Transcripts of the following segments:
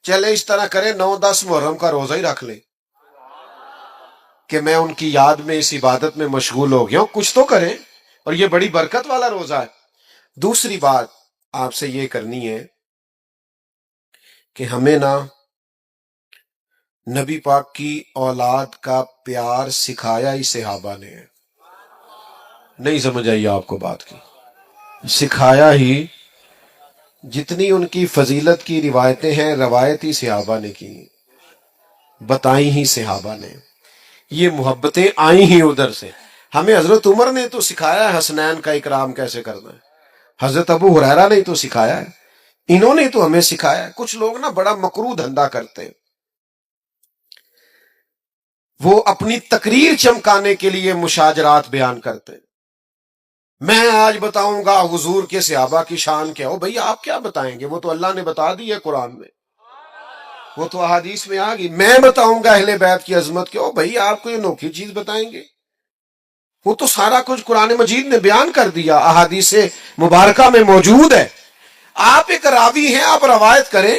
چلے اس طرح کریں 9-10 محرم کا روزہ ہی رکھ لیں کہ میں ان کی یاد میں اس عبادت میں مشغول ہو گیا ہوں، کچھ تو کریں، اور یہ بڑی برکت والا روزہ ہے۔ دوسری بات آپ سے یہ کرنی ہے کہ ہمیں نبی پاک کی اولاد کا پیار سکھایا ہی صحابہ نے ہے۔ نہیں سمجھ آئی آپ کو بات کی؟ سکھایا ہی، جتنی ان کی فضیلت کی روایتیں ہیں روایت ہی صحابہ نے کی، بتائیں ہی صحابہ نے، یہ محبتیں آئیں ہی ادھر سے۔ ہمیں حضرت عمر نے تو سکھایا ہے حسنین کا اکرام کیسے کرنا ہے، حضرت ابو ہریرہ نے تو سکھایا ہے، انہوں نے تو ہمیں سکھایا ہے۔ کچھ لوگ بڑا مکروہ دھندا کرتے ہیں، وہ اپنی تقریر چمکانے کے لیے مشاجرات بیان کرتے ہیں۔ میں آج بتاؤں گا حضور کے صحابہ کی شان کیا ہو۔ بھئی آپ کیا بتائیں گے، وہ تو اللہ نے بتا دی ہے قرآن میں، وہ تو احادیث میں آ گئی۔ میں بتاؤں گا اہل بیت کی عظمت کیا ہو، بھئی آپ کو یہ نوکھی چیز بتائیں گے؟ وہ تو سارا کچھ قرآن مجید نے بیان کر دیا، احادیث مبارکہ میں موجود ہے۔ آپ ایک راوی ہیں، آپ روایت کریں،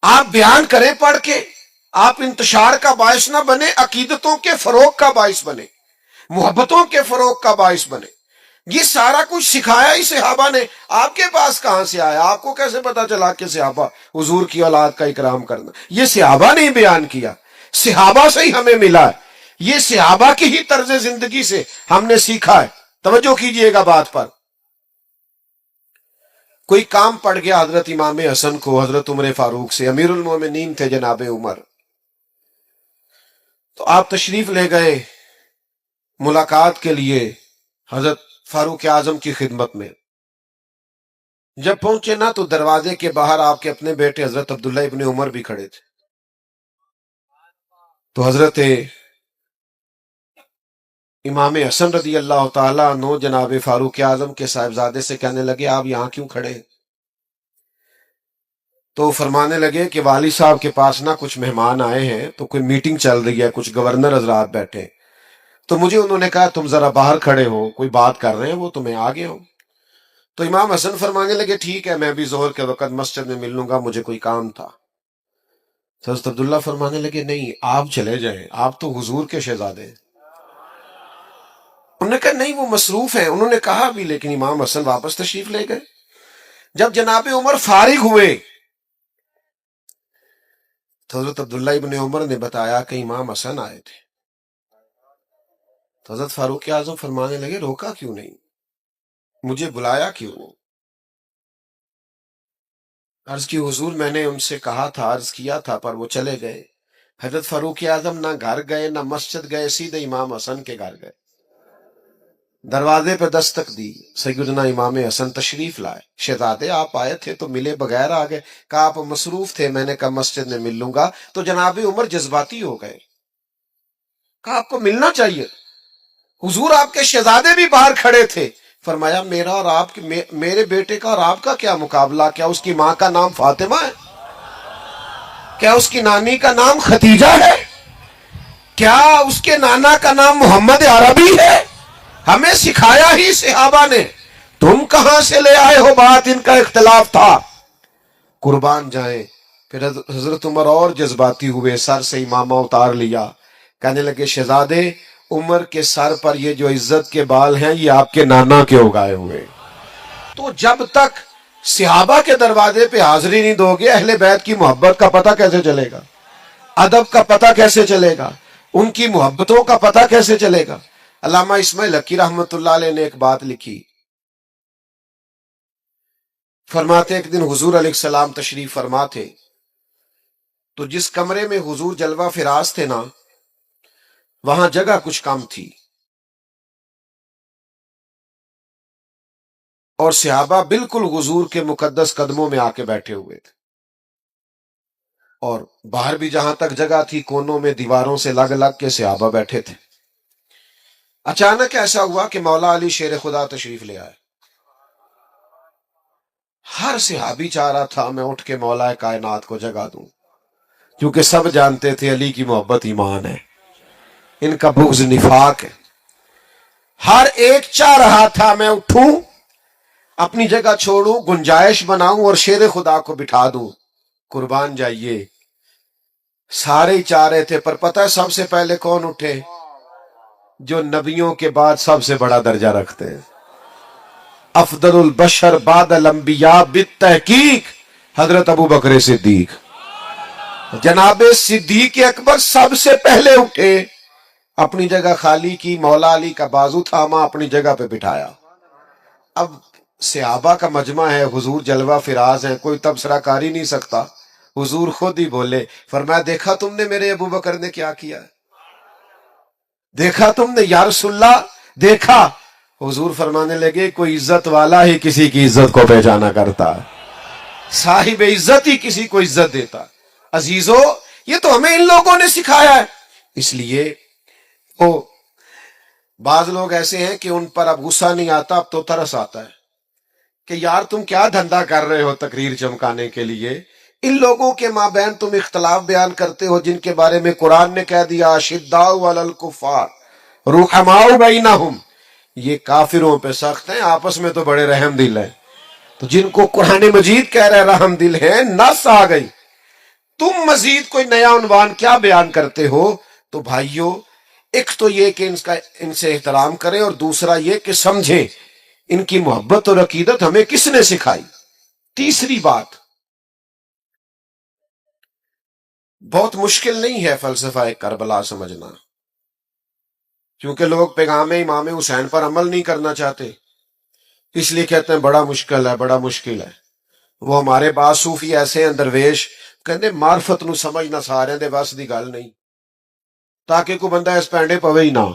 آپ بیان کریں پڑھ کے، آپ انتشار کا باعث نہ بنے، عقیدتوں کے فروغ کا باعث بنے، محبتوں کے فروغ کا باعث بنے۔ یہ سارا کچھ سکھایا ہی صحابہ نے۔ آپ کے پاس کہاں سے آیا؟ آپ کو کیسے پتا چلا کہ صحابہ حضور کی اولاد کا اکرام کرنا؟ یہ صحابہ نے ہی بیان کیا، صحابہ سے ہی ہمیں ملا ہے، یہ صحابہ کی ہی طرز زندگی سے ہم نے سیکھا ہے۔ توجہ کیجئے گا بات پر۔ کوئی کام پڑ گیا حضرت امام حسن کو حضرت عمر فاروق سے، امیر المومنین تھے جناب عمر، تو آپ تشریف لے گئے ملاقات کے لیے حضرت فاروق اعظم کی خدمت میں۔ جب پہنچے تو دروازے کے باہر آپ کے اپنے بیٹے حضرت عبداللہ ابن عمر بھی کھڑے تھے۔ تو حضرت امام حسن رضی اللہ تعالیٰ عنہ جناب فاروق اعظم کے صاحبزادے سے کہنے لگے آپ یہاں کیوں کھڑے ہیں؟ تو فرمانے لگے کہ والد صاحب کے پاس کچھ مہمان آئے ہیں، تو کوئی میٹنگ چل رہی ہے، کچھ گورنر حضرات بیٹھے، تو مجھے انہوں نے کہا تم ذرا باہر کھڑے ہو، کوئی بات کر رہے ہیں وہ، تو میں آ گیا ہوں۔ تو امام حسن فرمانے لگے ٹھیک ہے، میں بھی ظہر کے وقت مسجد میں مل لوں گا، مجھے کوئی کام تھا۔ تو حضرت عبداللہ فرمانے لگے نہیں آپ چلے جائیں، آپ تو حضور کے شہزادے ہیں۔ انہوں نے کہا نہیں وہ مصروف ہیں، انہوں نے کہا بھی، لیکن امام حسن واپس تشریف لے گئے۔ جب جناب عمر فارغ ہوئے تو حضرت عبداللہ ابن عمر نے بتایا کہ امام حسن آئے تھے۔ تو حضرت فاروق اعظم فرمانے لگے روکا کیوں نہیں، مجھے بلایا کیوں نہیں؟ عرض کی حضور میں نے ان سے کہا تھا، عرض کیا تھا، پر وہ چلے گئے۔ حضرت فاروق اعظم نہ گھر گئے نہ مسجد گئے، سیدھے امام حسن کے گھر گئے، دروازے پہ دستک دی، سیدنا امام حسن تشریف لائے۔ شہزادے آپ آئے تھے تو ملے بغیر آ گئے؟ کہا آپ مصروف تھے، میں نے کہا مسجد میں مل لوں گا۔ تو جناب عمر جذباتی ہو گئے، کہا آپ کو ملنا چاہیے، حضور آپ کے شہزادے بھی باہر کھڑے تھے۔ فرمایا میرا اور آپ میرے بیٹے کا اور آپ کا کیا مقابلہ؟ کیا اس کی ماں کا نام فاطمہ ہے؟ کیا اس کی نانی کا نام ختیجہ ہے؟ کیا اس کے نانا کا نام محمد عربی ہے؟ ہمیں سکھایا ہی صحابہ نے، تم کہاں سے لے آئے ہو بات؟ ان کا اختلاف تھا، قربان جائیں۔ پھر حضرت عمر اور جذباتی ہوئے، سر سے امامہ اتار لیا، کہنے لگے شہزادے عمر کے سر پر یہ جو عزت کے بال ہیں یہ آپ کے نانا کے اگائے ہوئے۔ تو جب تک صحابہ کے دروازے پہ حاضری نہیں دو گے، اہل بیت کی محبت کا پتہ کیسے چلے گا؟ ادب کا پتہ کیسے چلے گا؟ ان کی محبتوں کا پتہ کیسے چلے گا؟ علامہ اسماعیل حقی رحمت اللہ علیہ نے ایک بات لکھی، فرماتے ایک دن حضور علیہ السلام تشریف فرما تھے، تو جس کمرے میں حضور جلوہ فراز تھے وہاں جگہ کچھ کم تھی، اور صحابہ بالکل حضور کے مقدس قدموں میں آ کے بیٹھے ہوئے تھے، اور باہر بھی جہاں تک جگہ تھی کونوں میں دیواروں سے لگ لگ کے صحابہ بیٹھے تھے۔ اچانک ایسا ہوا کہ مولا علی شیر خدا تشریف لے آئے۔ ہر صحابی چاہ رہا تھا میں اٹھ کے مولا کائنات کو جگہ دوں، کیونکہ سب جانتے تھے علی کی محبت ایمان ہے، ان کا بغض نفاق ہے۔ ہر ایک چاہ رہا تھا میں اٹھوں، اپنی جگہ چھوڑوں، گنجائش بناؤں اور شیر خدا کو بٹھا دوں۔ قربان جائیے، سارے ہی چاہ رہے تھے، پر پتہ ہے سب سے پہلے کون اٹھے؟ جو نبیوں کے بعد سب سے بڑا درجہ رکھتے ہیں، افضل البشر بعد الانبیاء بالتحقیق حضرت ابو بکر صدیق، جناب صدیق اکبر سب سے پہلے اٹھے، اپنی جگہ خالی کی، مولا علی کا بازو تھاما، اپنی جگہ پہ بٹھایا۔ اب صحابہ کا مجمع ہے، حضور جلوہ فراز ہیں، کوئی تبصرہ کر ہی نہیں سکتا، حضور خود ہی بولے، فرمایا دیکھا تم نے میرے ابو بکر نے کیا کیا؟ دیکھا تم نے یا رسول اللہ؟ دیکھا۔ حضور فرمانے لگے کوئی عزت والا ہی کسی کی عزت کو پہچانا کرتا، صاحب عزت ہی کسی کو عزت دیتا۔ عزیزو، یہ تو ہمیں ان لوگوں نے سکھایا ہے۔ اس لیے وہ بعض لوگ ایسے ہیں کہ ان پر اب غصہ نہیں آتا، اب تو ترس آتا ہے کہ یار تم کیا دھندا کر رہے ہو تقریر چمکانے کے لیے؟ ان لوگوں کے مابین تم اختلاف بیان کرتے ہو جن کے بارے میں قرآن نے کہہ دیا اشداء علی الکفار رحماء بینہم، یہ کافروں پہ سخت ہیں، آپس میں تو بڑے رحم دل ہیں۔ تو جن کو قرآن مجید کہہ رہے رحم دل ہیں، نس آ گئی، تم مزید کوئی نیا عنوان کیا بیان کرتے ہو؟ تو بھائیو، ایک تو یہ کہ ان سے احترام کریں، اور دوسرا یہ کہ سمجھیں ان کی محبت اور عقیدت ہمیں کس نے سکھائی۔ تیسری بات، بہت مشکل نہیں ہے فلسفہ کربلا سمجھنا، کیونکہ لوگ پیغام امام حسین پر عمل نہیں کرنا چاہتے، اس لیے کہتے ہیں بڑا مشکل ہے، بڑا مشکل ہے۔ وہ ہمارے بعض صوفی ایسے ہیں درویش، کہتے معرفت نو سمجھنا سارے دے بس دی گل نہیں، تاکہ کوئی بندہ اس پینڈے پوے ہی نہ۔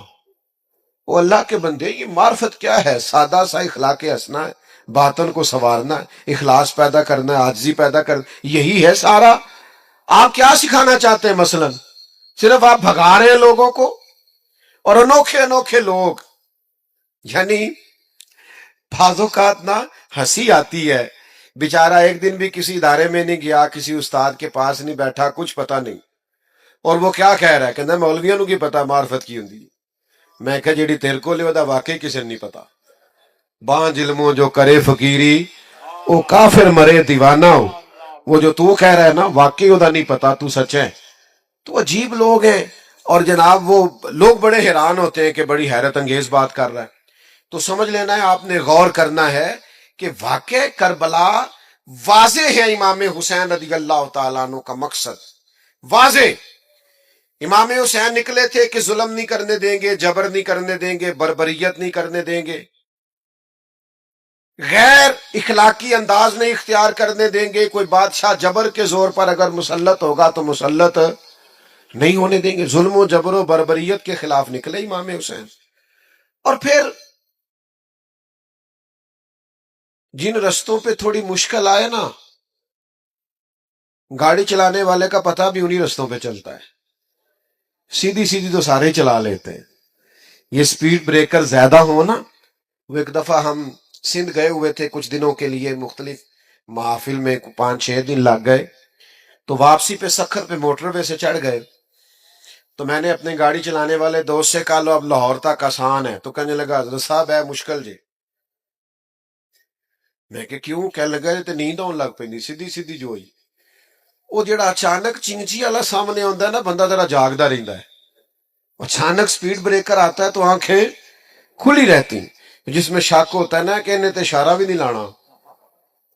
وہ اللہ کے بندے، یہ معرفت کیا ہے؟ سادہ سا اخلاق ہنسنا ہے، باطن کو سنوارنا ہے، اخلاص پیدا کرنا ہے، عاجزی پیدا کرنا، یہی ہے سارا۔ آپ کیا سکھانا چاہتے ہیں؟ مثلا صرف آپ بھگا رہے ہیں لوگوں کو، اور انوکھے انوکھے لوگ، یعنی بعض اوقات نا ہنسی آتی ہے، بیچارہ ایک دن بھی کسی ادارے میں نہیں گیا، کسی استاد کے پاس نہیں بیٹھا، کچھ پتا نہیں، اور وہ کیا کہہ رہا ہے، کہنا مولویوں کی پتا معرفت کی ہوں۔ میں کہا جیڑی تیرے کو لے واقعی کسی نہیں پتا، بانج علموں جو کرے فقیری وہ کافر مرے دیوانہ ہو، وہ جو تو کہہ رہا ہے نا واقعی وہ نہیں پتا، تو سچ ہے۔ تو عجیب لوگ ہیں، اور جناب وہ لوگ بڑے حیران ہوتے ہیں کہ بڑی حیرت انگیز بات کر رہا ہے۔ تو سمجھ لینا ہے، آپ نے غور کرنا ہے کہ واقع کربلا واضح ہے، امام حسین رضی اللہ تعالیٰ عنہ کا مقصد واضح۔ امام حسین نکلے تھے کہ ظلم نہیں کرنے دیں گے، جبر نہیں کرنے دیں گے، بربریت نہیں کرنے دیں گے، غیر اخلاقی انداز نہیں اختیار کرنے دیں گے، کوئی بادشاہ جبر کے زور پر اگر مسلط ہوگا تو مسلط نہیں ہونے دیں گے۔ ظلم و جبر و بربریت کے خلاف نکلے امام حسین۔ اور پھر جن رستوں پہ تھوڑی مشکل آئے نا، گاڑی چلانے والے کا پتہ بھی انہی رستوں پہ چلتا ہے، سیدھی سیدھی تو سارے چلا لیتے ہیں، یہ سپیڈ بریکر زیادہ ہو نا۔ وہ ایک دفعہ ہم سندھ گئے ہوئے تھے کچھ دنوں کے لیے، مختلف محافل میں 5-6 دن لگ گئے، تو واپسی پہ سکھر پہ موٹر وے سے چڑھ گئے، تو میں نے اپنے گاڑی چلانے والے دوست سے کہا لو اب لاہور تک آسان ہے، تو کہنے لگا حضرت صاحب ہے مشکل جی۔ میں کہ کیوں؟ کہنے لگا تے نیند آن لگ پی سیدھی سیدھی جو ہوئی، وہ جڑا اچانک چنگچی والا سامنے آتا ہے نا، بندہ ذرا جاگتا رہتا ہے، اچانک سپیڈ بریکر آتا ہے تو آنکھیں کھلی رہتی، جس میں شک ہوتا ہے نا کہ انہیں تے اشارہ بھی نہیں لانا،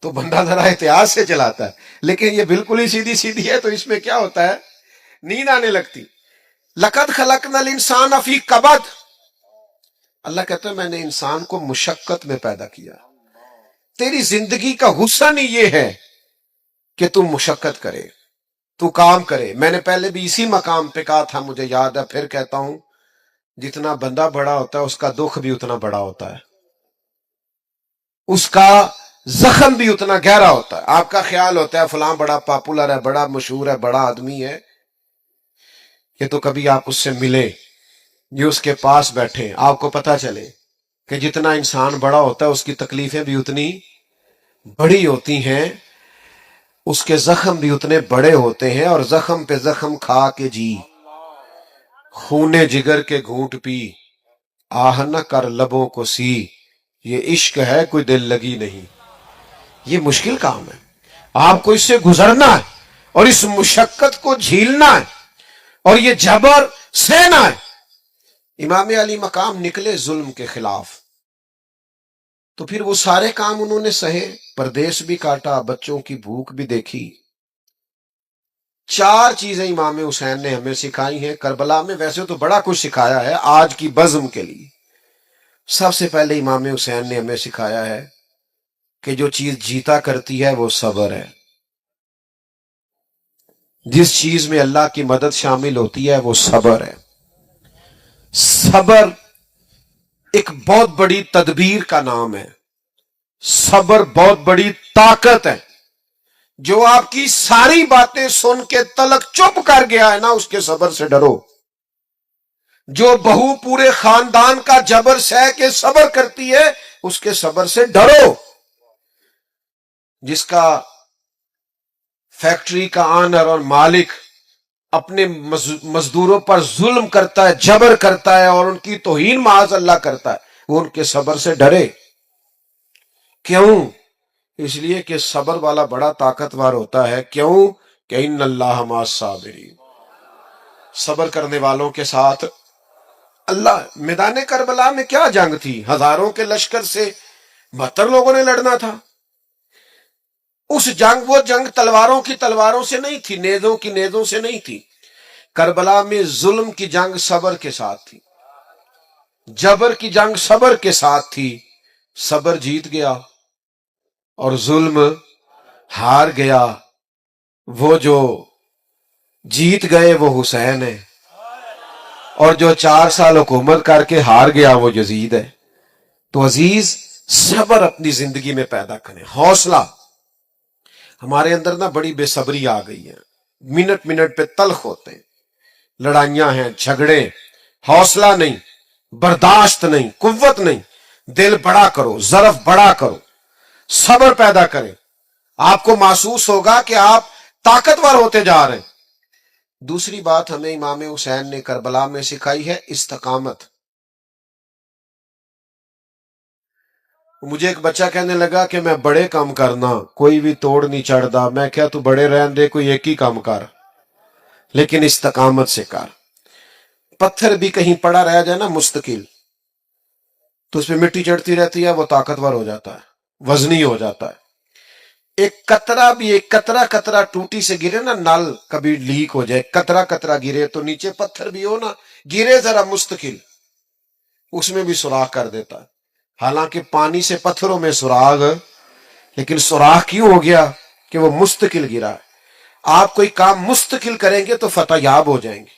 تو بندہ ذرا احتیاط سے چلاتا ہے، لیکن یہ بالکل ہی سیدھی سیدھی ہے، تو اس میں کیا ہوتا ہے، نیند آنے لگتی۔ لقد خلقنا الانسان فی کبد، اللہ کہتا ہے میں نے انسان کو مشقت میں پیدا کیا، تیری زندگی کا حسن ہی یہ ہے کہ تم مشقت کرے، تو کام کرے۔ میں نے پہلے بھی اسی مقام پہ کہا تھا، مجھے یاد ہے، پھر کہتا ہوں، جتنا بندہ بڑا ہوتا ہے اس کا دکھ بھی اتنا بڑا ہوتا ہے، اس کا زخم بھی اتنا گہرا ہوتا ہے۔ آپ کا خیال ہوتا ہے فلاں بڑا پاپولر ہے، بڑا مشہور ہے، بڑا آدمی ہے، کہ تو کبھی آپ اس سے ملے، یہ اس کے پاس بیٹھے، آپ کو پتا چلے کہ جتنا انسان بڑا ہوتا ہے اس کی تکلیفیں بھی اتنی بڑی ہوتی ہیں، اس کے زخم بھی اتنے بڑے ہوتے ہیں، اور زخم پہ زخم کھا کے جی، خون جگر کے گھونٹ پی، آہ نہ کر لبوں کو سی، یہ عشق ہے کوئی دل لگی نہیں۔ یہ مشکل کام ہے، آپ کو اس سے گزرنا ہے، اور اس مشقت کو جھیلنا ہے اور یہ جبر سہنا ہے. امام علی مقام نکلے ظلم کے خلاف، تو پھر وہ سارے کام انہوں نے سہے، پردیس بھی کاٹا، بچوں کی بھوک بھی دیکھی. 4 چیزیں امام حسین نے ہمیں سکھائی ہیں کربلا میں. ویسے تو بڑا کچھ سکھایا ہے آج کی بزم کے لیے. سب سے پہلے امام حسین نے ہمیں سکھایا ہے کہ جو چیز جیتا کرتی ہے وہ صبر ہے. جس چیز میں اللہ کی مدد شامل ہوتی ہے وہ صبر ہے. صبر ایک بہت بڑی تدبیر کا نام ہے. صبر بہت بڑی طاقت ہے. جو آپ کی ساری باتیں سن کے تلک چپ کر گیا ہے نا، اس کے صبر سے ڈرو. جو بہو پورے خاندان کا جبر سہ کے صبر کرتی ہے، اس کے صبر سے ڈرو. جس کا فیکٹری کا آنر اور مالک اپنے مزدوروں پر ظلم کرتا ہے، جبر کرتا ہے اور ان کی توہین معاذ اللہ کرتا ہے، وہ ان کے صبر سے ڈرے. کیوں؟ اس لیے کہ صبر والا بڑا طاقتور ہوتا ہے. کیوں؟ کہ ان اللہ مع الصابرین، صبر کرنے والوں کے ساتھ اللہ. میدان کربلا میں کیا جنگ تھی؟ ہزاروں کے لشکر سے 72 لوگوں نے لڑنا تھا. اس جنگ، وہ جنگ تلواروں کی تلواروں سے نہیں تھی، نیزوں کی نیزوں سے نہیں تھی. کربلا میں ظلم کی جنگ صبر کے ساتھ تھی، جبر کی جنگ صبر کے ساتھ تھی. صبر جیت گیا اور ظلم ہار گیا. وہ جو جیت گئے وہ حسین ہے، اور جو 4 سال حکومت کر کے ہار گیا وہ یزید ہے. تو عزیز، صبر اپنی زندگی میں پیدا کریں. حوصلہ. ہمارے اندر نا بڑی بے صبری آ گئی ہے، منٹ منٹ پہ تلخ ہوتے ہیں، لڑائیاں ہیں، جھگڑے. حوصلہ نہیں، برداشت نہیں، قوت نہیں. دل بڑا کرو، ظرف بڑا کرو، صبر پیدا کریں. آپ کو محسوس ہوگا کہ آپ طاقتور ہوتے جا رہے ہیں. دوسری بات ہمیں امام حسین نے کربلا میں سکھائی ہے استقامت. مجھے ایک بچہ کہنے لگا کہ میں بڑے کام کرنا، کوئی بھی توڑ نہیں چڑھتا. میں کیا تو بڑے رہن دے، کوئی ایک ہی کام کر، لیکن استقامت سے کر. پتھر بھی کہیں پڑا رہ جائے نا مستقل، تو اس پہ مٹی چڑھتی رہتی ہے، وہ طاقتور ہو جاتا ہے، وزنی ہو جاتا ہے. ایک قطرہ بھی، ایک قطرہ ٹوٹی سے گرے نا، نل کبھی لیک ہو جائے، قطرہ گرے تو نیچے پتھر بھی ہو نا، گرے ذرا مستقل، اس میں بھی سوراخ کر دیتا ہے. حالانکہ پانی سے پتھروں میں سوراخ، لیکن سوراخ کیوں ہو گیا؟ کہ وہ مستقل گرا ہے. آپ کوئی کام مستقل کریں گے تو فتح یاب ہو جائیں گے.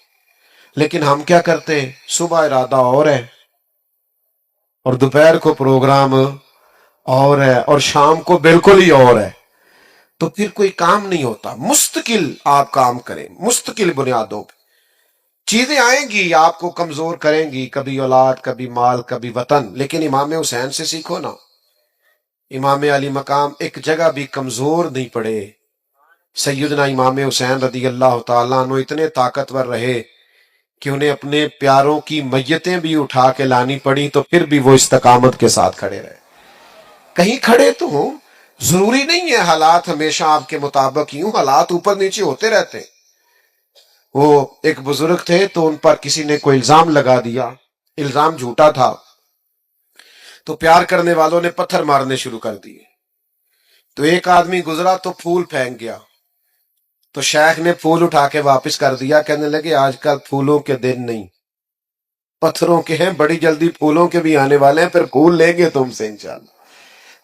لیکن ہم کیا کرتے ہیں؟ صبح ارادہ اور ہے اور دوپہر کو پروگرام اور ہے اور شام کو بالکل ہی اور ہے، تو پھر کوئی کام نہیں ہوتا. مستقل آپ کام کریں، مستقل بنیادوں پہ. چیزیں آئیں گی آپ کو کمزور کریں گی، کبھی اولاد، کبھی مال، کبھی وطن، لیکن امام حسین سے سیکھو نا. امام علی مقام ایک جگہ بھی کمزور نہیں پڑے. سیدنا امام حسین رضی اللہ تعالیٰ عنہ اتنے طاقتور رہے کہ انہیں اپنے پیاروں کی میتیں بھی اٹھا کے لانی پڑی، تو پھر بھی وہ استقامت کے ساتھ کھڑے رہے. کہیں کھڑے تو ہوں، ضروری نہیں ہے حالات ہمیشہ آپ کے مطابق ہی ہوں، حالات اوپر نیچے ہوتے رہتے ہیں. وہ ایک بزرگ تھے تو ان پر کسی نے کوئی الزام لگا دیا، الزام جھوٹا تھا، تو پیار کرنے والوں نے پتھر مارنے شروع کر دیے. تو ایک آدمی گزرا تو پھول پھینک گیا، تو شیخ نے پھول اٹھا کے واپس کر دیا. کہنے لگے آج کل پھولوں کے دن نہیں، پتھروں کے ہیں، بڑی جلدی پھولوں کے بھی آنے والے ہیں، پھر پھول لیں گے تم سے انشاءاللہ.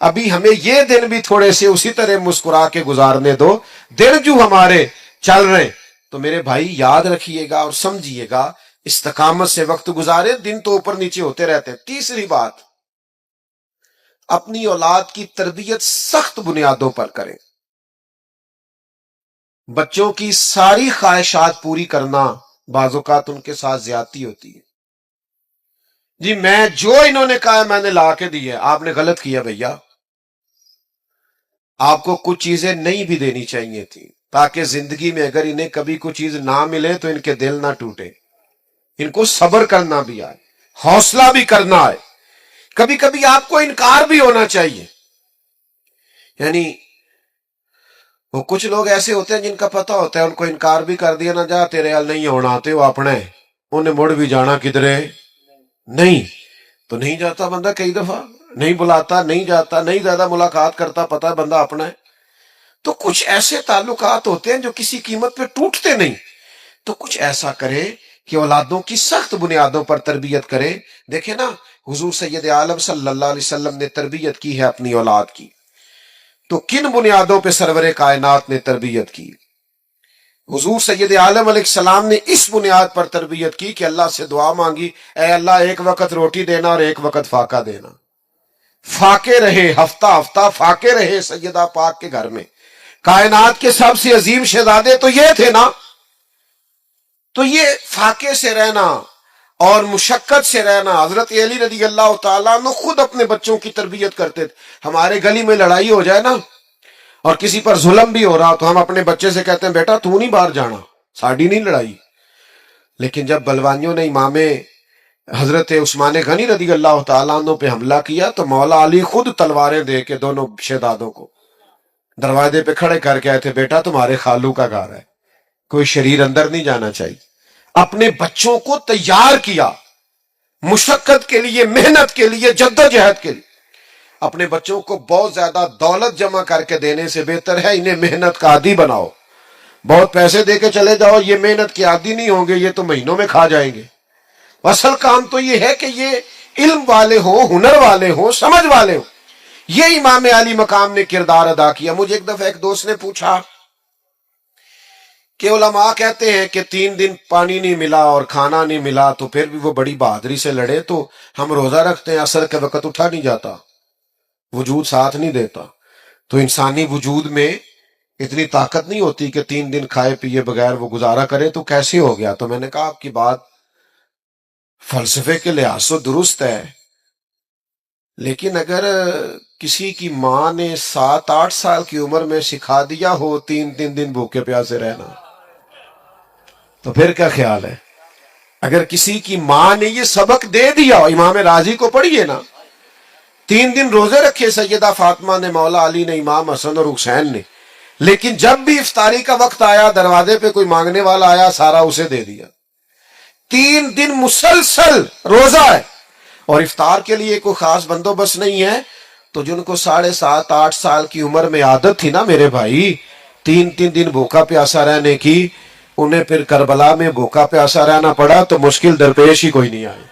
ابھی ہمیں یہ دن بھی تھوڑے سے اسی طرح مسکرا کے گزارنے دو، دن جو ہمارے چل رہے ہیں. تو میرے بھائی یاد رکھیے گا اور سمجھیے گا، استقامت سے وقت گزارے، دن تو اوپر نیچے ہوتے رہتے ہیں. تیسری بات، اپنی اولاد کی تربیت سخت بنیادوں پر کریں. بچوں کی ساری خواہشات پوری کرنا بعض اوقات ان کے ساتھ زیادتی ہوتی ہے. جی میں جو انہوں نے کہا میں نے لا کے دی ہے، آپ نے غلط کیا بھیا. آپ کو کچھ چیزیں نہیں بھی دینی چاہیے تھی، تاکہ زندگی میں اگر انہیں کبھی کوئی چیز نہ ملے تو ان کے دل نہ ٹوٹے. ان کو صبر کرنا بھی آئے، حوصلہ بھی کرنا آئے. کبھی کبھی آپ کو انکار بھی ہونا چاہیے. یعنی وہ کچھ لوگ ایسے ہوتے ہیں جن کا پتہ ہوتا ہے ان کو انکار بھی کر دیا نہ جا تیرے حال نہیں ہونا آتے وہ اپنے انہیں مڑ بھی جانا کدھرے نہیں تو نہیں جاتا بندہ کئی دفعہ نہیں بلاتا نہیں جاتا نہیں زیادہ ملاقات کرتا پتا بندہ اپنا ہے. تو کچھ ایسے تعلقات ہوتے ہیں جو کسی قیمت پہ ٹوٹتے نہیں. تو کچھ ایسا کرے کہ اولادوں کی سخت بنیادوں پر تربیت کرے. دیکھیں نا حضور سید عالم صلی اللہ علیہ وسلم نے تربیت کی ہے اپنی اولاد کی تو کن بنیادوں پہ سرور کائنات نے تربیت کی؟ حضور سید عالم علیہ السلام نے اس بنیاد پر تربیت کی کہ اللہ سے دعا مانگی اے اللہ ایک وقت روٹی دینا اور ایک وقت فاقہ دینا. فاقے رہے ہفتہ ہفتہ فاقے رہے سیدہ پاک کے گھر میں. کائنات کے سب سے عظیم شہزادے تو یہ تھے نا. تو یہ فاقے سے رہنا اور مشقت سے رہنا. حضرت علی رضی اللہ تعالیٰ عنہ خود اپنے بچوں کی تربیت کرتے تھے. ہمارے گلی میں لڑائی ہو جائے نا اور کسی پر ظلم بھی ہو رہا تو ہم اپنے بچے سے کہتے ہیں بیٹا تو نہیں باہر جانا ساڑی نہیں لڑائی. لیکن جب بلوانیوں نے امام حضرت عثمان غنی رضی اللہ تعالیٰ عنہ پہ حملہ کیا تو مولا علی خود تلواریں دے کے دونوں شہزادوں کو دروازے پہ کھڑے کر کے آئے تھے بیٹا تمہارے خالو کا گھر ہے کوئی شریر اندر نہیں جانا چاہیے. اپنے بچوں کو تیار کیا مشقت کے لیے محنت کے لیے جدوجہد کے لیے. اپنے بچوں کو بہت زیادہ دولت جمع کر کے دینے سے بہتر ہے انہیں محنت کا عادی بناؤ. بہت پیسے دے کے چلے جاؤ یہ محنت کے عادی نہیں ہوں گے یہ تو مہینوں میں کھا جائیں گے. اصل کام تو یہ ہے کہ یہ علم والے ہوں ہنر والے ہوں سمجھ والے ہوں. یہ امام علی مقام نے کردار ادا کیا. مجھے ایک دفعہ ایک دوست نے پوچھا کہ علماء کہتے ہیں کہ 3 دن پانی نہیں ملا اور کھانا نہیں ملا تو پھر بھی وہ بڑی بہادری سے لڑے تو ہم روزہ رکھتے ہیں عصر کے وقت اٹھا نہیں جاتا وجود ساتھ نہیں دیتا. تو انسانی وجود میں اتنی طاقت نہیں ہوتی کہ 3 دن کھائے پیے بغیر وہ گزارا کرے تو کیسے ہو گیا؟ تو میں نے کہا آپ کی بات فلسفے کے لحاظ سے درست ہے لیکن اگر کسی کی ماں نے 7-8 سال کی عمر میں سکھا دیا ہو 3 دن بھوکے پیاسے رہنا تو پھر کیا خیال ہے؟ اگر کسی کی ماں نے یہ سبق دے دیا امام راضی کو پڑھیے نا 3 دن روزے رکھے سیدہ فاطمہ نے مولا علی نے امام حسن اور حسین نے لیکن جب بھی افطاری کا وقت آیا دروازے پہ کوئی مانگنے والا آیا سارا اسے دے دیا. 3 دن مسلسل روزہ ہے اور افطار کے لیے کوئی خاص بندوبست نہیں ہے. تو جن کو 7.5-8 سال کی عمر میں عادت تھی نا میرے بھائی 3 دن بھوکا پیاسا رہنے کی انہیں پھر کربلا میں بھوکا پیاسا رہنا پڑا تو مشکل درپیش ہی کوئی نہیں آئی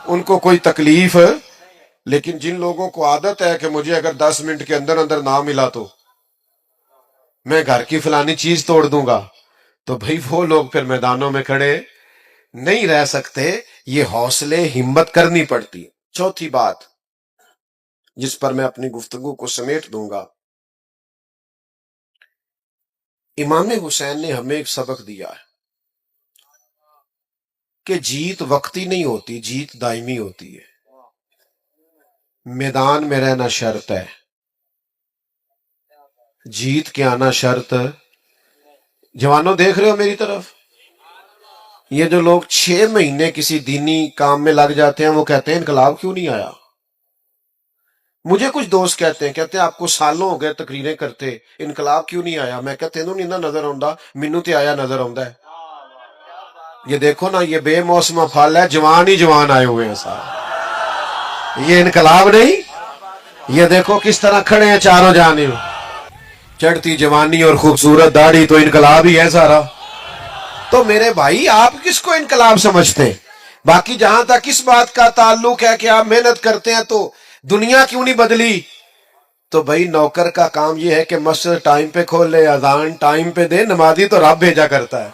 ان کو کوئی تکلیف. لیکن جن لوگوں کو عادت ہے کہ مجھے اگر 10 منٹ کے اندر اندر نہ ملا تو میں گھر کی فلانی چیز توڑ دوں گا تو بھئی وہ لوگ پھر میدانوں میں کھڑے نہیں رہ سکتے. یہ حوصلے ہمت کرنی پڑتی. چوتھی بات جس پر میں اپنی گفتگو کو سمیٹ دوں گا امام حسین نے ہمیں ایک سبق دیا ہے کہ جیت وقتی نہیں ہوتی جیت دائمی ہوتی ہے. میدان میں رہنا شرط ہے جیت کے آنا شرط. جوانوں دیکھ رہے ہو میری طرف یہ جو لوگ 6 مہینے کسی دینی کام میں لگ جاتے ہیں وہ کہتے ہیں انقلاب کیوں نہیں آیا. مجھے کچھ دوست کہتے ہیں آپ کو سالوں ہو گئے تقریریں کرتے انقلاب کیوں نہیں آیا. میں کہتے ہیں نہیں نظر آؤں مینوں تے آیا نظر آؤں ہے. یہ دیکھو نا یہ بے موسم پھل ہے جوان ہی جوان آئے ہوئے ہیں صاحب یہ انقلاب نہیں. یہ دیکھو کس طرح کھڑے ہیں چاروں جانب چڑھتی جوانی اور خوبصورت داڑھی تو انقلاب ہی ہے سارا. تو میرے بھائی آپ کس کو انقلاب سمجھتے ہیں؟ باقی جہاں تک اس بات کا تعلق ہے کہ آپ محنت کرتے ہیں تو دنیا کیوں نہیں بدلی تو بھائی نوکر کا کام یہ ہے کہ مسجد ٹائم پہ کھول لے اذان ٹائم پہ دے نمازی تو رب بھیجا کرتا ہے.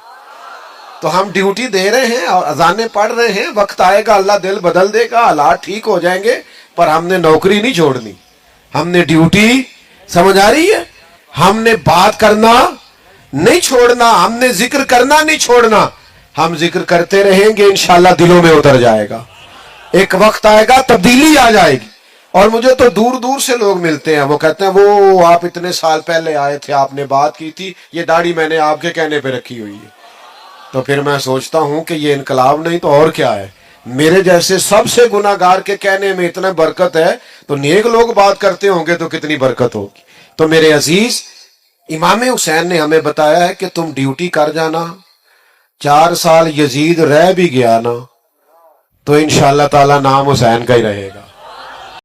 تو ہم ڈیوٹی دے رہے ہیں اور اذانیں پڑھ رہے ہیں وقت آئے گا اللہ دل بدل دے گا حالات ٹھیک ہو جائیں گے پر ہم نے نوکری نہیں چھوڑنی ہم نے ڈیوٹی سمجھ آ رہی ہے ہم نے بات کرنا نہیں چھوڑنا ہم نے ذکر کرنا نہیں چھوڑنا. ہم ذکر کرتے رہیں گے انشاءاللہ دلوں میں اتر جائے گا. ایک وقت آئے گا تبدیلی آ جائے گی. اور مجھے تو دور دور سے لوگ ملتے ہیں وہ کہتے ہیں وہ آپ اتنے سال پہلے آئے تھے آپ نے بات کی تھی یہ داڑھی میں نے آپ کے کہنے پہ رکھی ہوئی ہے. تو پھر میں سوچتا ہوں کہ یہ انقلاب نہیں تو اور کیا ہے. میرے جیسے سب سے گناہگار کے کہنے میں اتنا برکت ہے تو نیک لوگ بات کرتے ہوں گے تو کتنی برکت ہوگی. تو میرے عزیز امام حسین نے ہمیں بتایا ہے کہ تم ڈیوٹی کر جانا، 4 سال یزید رہ بھی گیا نا تو انشاءاللہ تعالی نام حسین کا ہی رہے گا۔